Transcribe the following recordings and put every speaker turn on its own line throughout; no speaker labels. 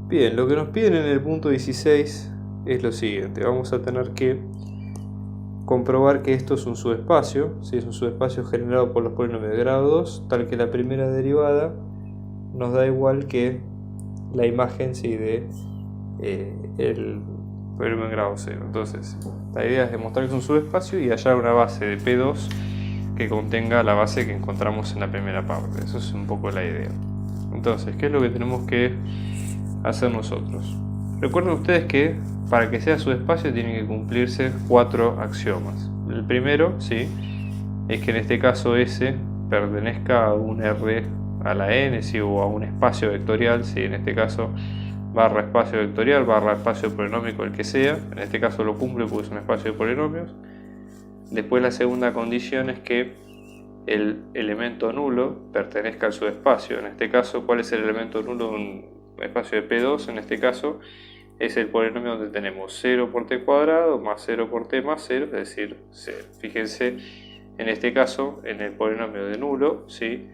Bien, lo que nos piden en el punto 16 es lo siguiente. Vamos a tener que comprobar que esto es un subespacio, ¿sí? Es un subespacio generado por los polinomios de grado 2, tal que la primera derivada nos da igual que la imagen, ¿sí?, de el polinomio en grado 0. Entonces, la idea es demostrar que es un subespacio y hallar una base de P2 que contenga la base que encontramos en la primera parte. Eso es un poco la idea. Entonces, ¿qué es lo que tenemos que hacer nosotros? Recuerden ustedes que para que sea subespacio tienen que cumplirse 4 axiomas. El primero, ¿sí?, es que en este caso S pertenezca a un R a la N, ¿sí?, o a un espacio vectorial, ¿sí?, en este caso barra espacio vectorial, barra espacio polinómico, el que sea. En este caso lo cumple porque es un espacio de polinomios. Después la segunda condición es que el elemento nulo pertenezca al subespacio. En este caso, ¿cuál es el elemento nulo de un espacio de P2? En este caso es el polinomio donde tenemos 0 por t cuadrado más 0 por t más 0, es decir, 0. Fíjense, en este caso, en el polinomio de nulo, ¿sí?,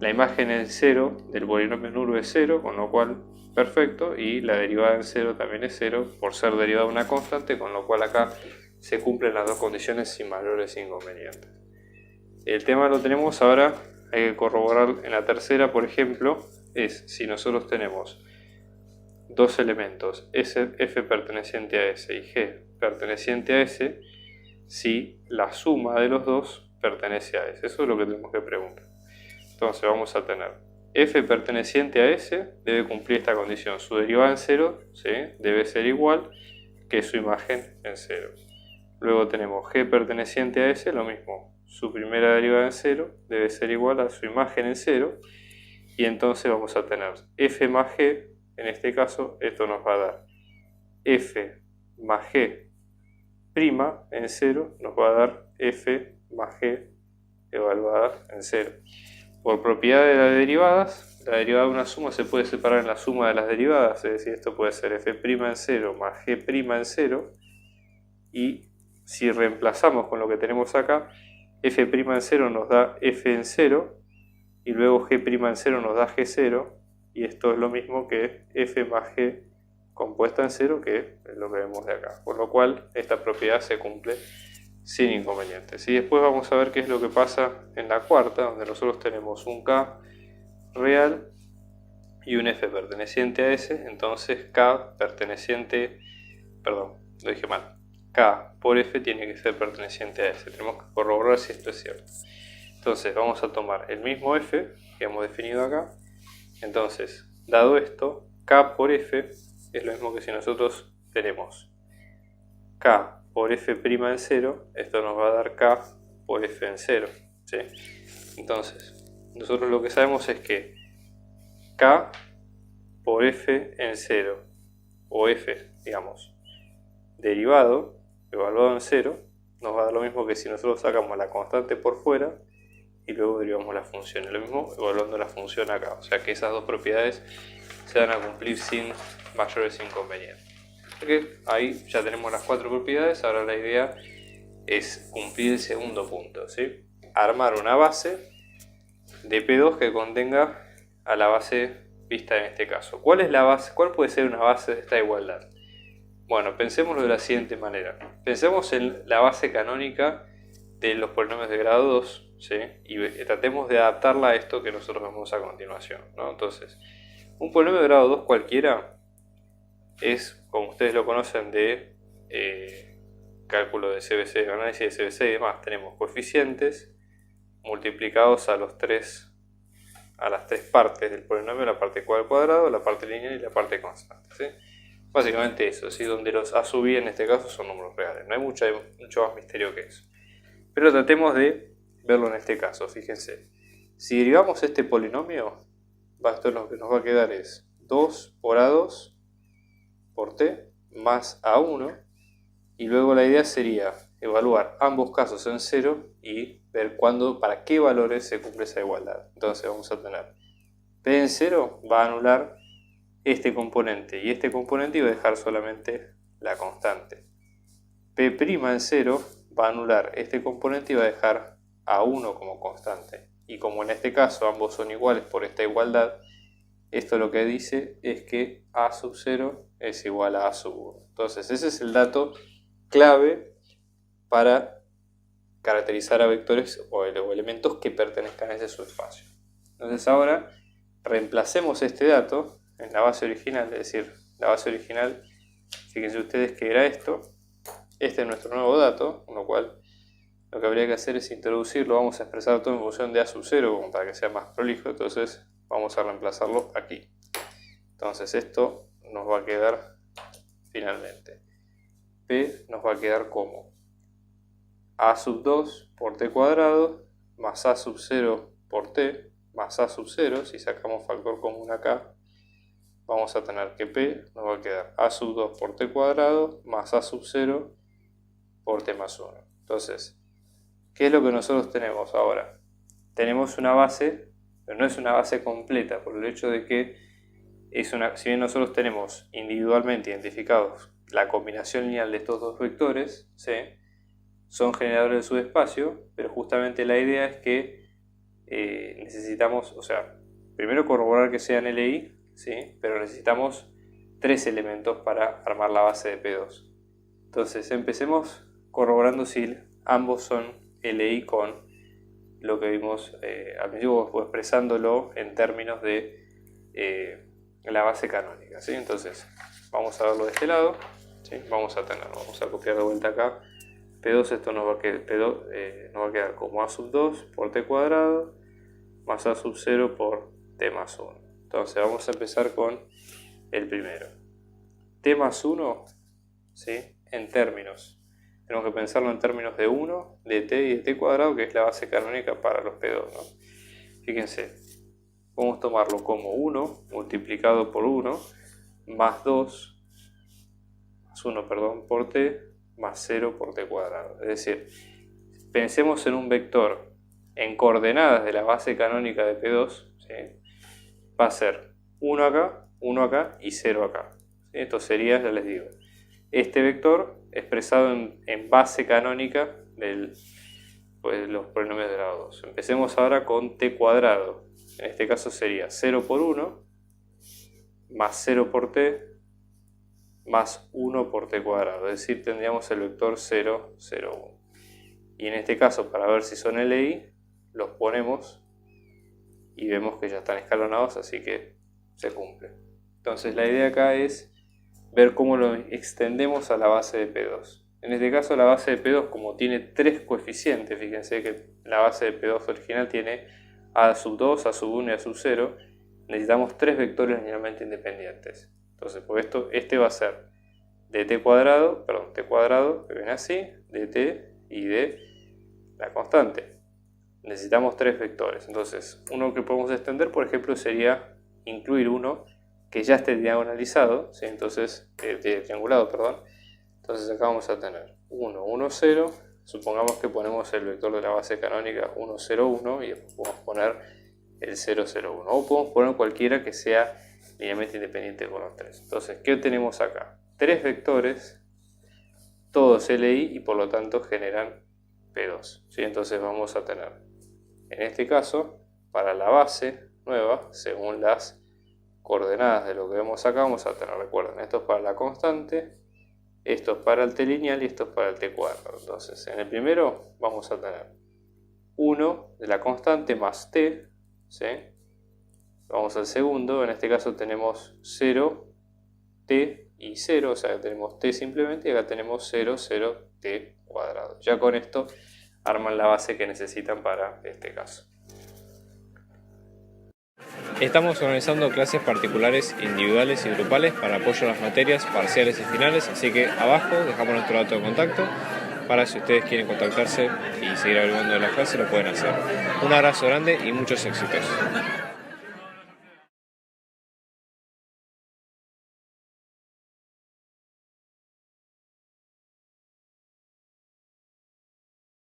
la imagen en 0 del polinomio nulo es 0, con lo cual perfecto, y la derivada en 0 también es 0 por ser derivada de una constante, con lo cual acá se cumplen las dos condiciones sin mayores inconvenientes. El tema lo tenemos ahora, hay que corroborar en la tercera, por ejemplo, es si nosotros tenemos dos elementos, F perteneciente a S y G perteneciente a S, si la suma de los dos pertenece a S. Eso es lo que tenemos que preguntar. Entonces vamos a tener F perteneciente a S debe cumplir esta condición, su derivada en 0, ¿sí?, debe ser igual que su imagen en 0. Luego tenemos G perteneciente a S, lo mismo, su primera derivada en 0 debe ser igual a su imagen en 0, y entonces vamos a tener F más G, en este caso esto nos va a dar F más G prima en 0, nos va a dar F más G evaluada en 0. Por propiedad de las derivadas, la derivada de una suma se puede separar en la suma de las derivadas, es decir, esto puede ser F' en 0 más G' en 0, y si reemplazamos con lo que tenemos acá, F' en 0 nos da F en 0, y luego G' en 0 nos da G0, y esto es lo mismo que F más G compuesta en 0, que es lo que vemos de acá. Por lo cual, esta propiedad se cumple sin inconvenientes. Y después vamos a ver qué es lo que pasa en la cuarta, donde nosotros tenemos un K real y un F perteneciente a S. Entonces K perteneciente, perdón, lo dije mal, K por F tiene que ser perteneciente a S. Tenemos que corroborar si esto es cierto. Entonces vamos a tomar el mismo F que hemos definido acá. Entonces, dado esto, K por F es lo mismo que si nosotros tenemos K por F' en 0, esto nos va a dar K por F en 0, ¿sí? Entonces, nosotros lo que sabemos es que K por F en 0, o F, digamos, derivado, evaluado en 0, nos va a dar lo mismo que si nosotros sacamos la constante por fuera y luego derivamos la función. Es lo mismo evaluando la función acá, o sea que esas dos propiedades se van a cumplir sin mayores inconvenientes. Porque ahí ya tenemos las 4 propiedades, ahora la idea es cumplir el segundo punto, ¿sí? Armar una base de P2 que contenga a la base vista en este caso. ¿Cuál es la base? ¿Cuál puede ser una base de esta igualdad? Bueno, pensémoslo de la siguiente manera. Pensemos en la base canónica de los polinomios de grado 2, ¿sí?, y tratemos de adaptarla a esto que nosotros vemos a continuación, ¿no? Entonces, un polinomio de grado 2 cualquiera es, como ustedes lo conocen de cálculo de CBC, análisis de CBC y demás, tenemos coeficientes multiplicados a las tres partes del polinomio, la parte cuadrado, la parte lineal y la parte constante, ¿sí? Básicamente eso, ¿sí?, donde los A sub I en este caso son números reales, no hay mucho más misterio que eso. Pero tratemos de verlo en este caso, fíjense. Si derivamos este polinomio, esto lo que nos va a quedar es 2 por A2 por t más A1, y luego la idea sería evaluar ambos casos en 0 y ver para qué valores se cumple esa igualdad. Entonces vamos a tener P en 0 va a anular este componente y este componente y va a dejar solamente la constante. P' en 0 va a anular este componente y va a dejar A1 como constante. Y como en este caso ambos son iguales por esta igualdad, Esto lo que dice es que A sub 0 es igual a A sub 1. Entonces ese es el dato clave para caracterizar a vectores o elementos que pertenezcan a ese subespacio. Entonces ahora reemplacemos este dato en la base original, es decir, la base original, fíjense ustedes que era esto. Este es nuestro nuevo dato, con lo cual lo que habría que hacer es introducirlo. Vamos a expresar todo en función de A sub 0 como para que sea más prolijo. Entonces vamos a reemplazarlo aquí. Entonces esto nos va a quedar finalmente. P nos va a quedar como A sub 2 por T cuadrado más A sub 0 por T más A sub 0. Si sacamos factor común acá, vamos a tener que P nos va a quedar A sub 2 por T cuadrado más A sub 0 por T más 1. Entonces, ¿qué es lo que nosotros tenemos ahora? Tenemos una base, pero no es una base completa, por el hecho de que si bien nosotros tenemos individualmente identificados la combinación lineal de estos dos vectores, ¿sí?, son generadores de subespacio, pero justamente la idea es que necesitamos, o sea, primero corroborar que sean LI, ¿sí?, pero necesitamos 3 elementos para armar la base de P2. Entonces empecemos corroborando si ambos son LI con lo que vimos al principio, o expresándolo en términos de la base canónica, ¿sí? Entonces vamos a verlo de este lado, ¿sí? Vamos a copiar de vuelta acá. P2, esto nos va a quedar como A sub 2 por T cuadrado más A sub 0 por T más 1. Entonces vamos a empezar con el primero. T más 1, ¿sí?, en términos, tenemos que pensarlo en términos de 1, de T y de T cuadrado, que es la base canónica para los P2, ¿no? Fíjense, podemos tomarlo como 1 multiplicado por 1 más 2 más 1, perdón, por T más 0 por T cuadrado. Es decir, pensemos en un vector en coordenadas de la base canónica de P2, ¿sí?, va a ser 1 acá y 0 acá, ¿sí? Esto sería, ya les digo, este vector expresado en base canónica de los polinomios de grado 2. Empecemos ahora con T cuadrado. En este caso sería 0 por 1 más 0 por T más 1 por T cuadrado. Es decir, tendríamos el vector 0, 0, 1. Y en este caso, para ver si son LI, los ponemos y vemos que ya están escalonados, así que se cumple. Entonces la idea acá es ver cómo lo extendemos a la base de P2. En este caso la base de P2, como tiene 3 coeficientes, fíjense que la base de P2 original tiene A sub 2, A sub 1 y A sub 0, necesitamos 3 vectores linealmente independientes. Entonces por esto, este va a ser de T cuadrado, que viene así, de T y de la constante. Necesitamos 3 vectores. Entonces uno que podemos extender, por ejemplo, sería incluir uno que ya esté diagonalizado, ¿sí? Entonces, triangulado, perdón. Entonces acá vamos a tener 1, 1, 0. Supongamos que ponemos el vector de la base canónica 1, 0, 1 y después podemos poner el 0, 0, 1. O podemos poner cualquiera que sea linealmente independiente con los 3. Entonces, ¿qué tenemos acá? 3 vectores, todos LI y por lo tanto generan P2, ¿sí? Entonces vamos a tener, en este caso, para la base nueva, según las coordenadas de lo que vemos acá, vamos a tener, recuerden, esto es para la constante, esto es para el T lineal y esto es para el T cuadrado. Entonces, en el primero vamos a tener 1 de la constante más T, ¿sí? Vamos al segundo, en este caso tenemos 0, T y 0, o sea que tenemos T simplemente, y acá tenemos 0, 0, T cuadrado. Ya con esto arman la base que necesitan para este caso. Estamos organizando clases particulares, individuales y grupales para apoyo a las materias parciales y finales, así que abajo dejamos nuestro dato de contacto para si ustedes quieren contactarse y seguir averiguando de las clases lo pueden hacer. Un abrazo grande y muchos éxitos.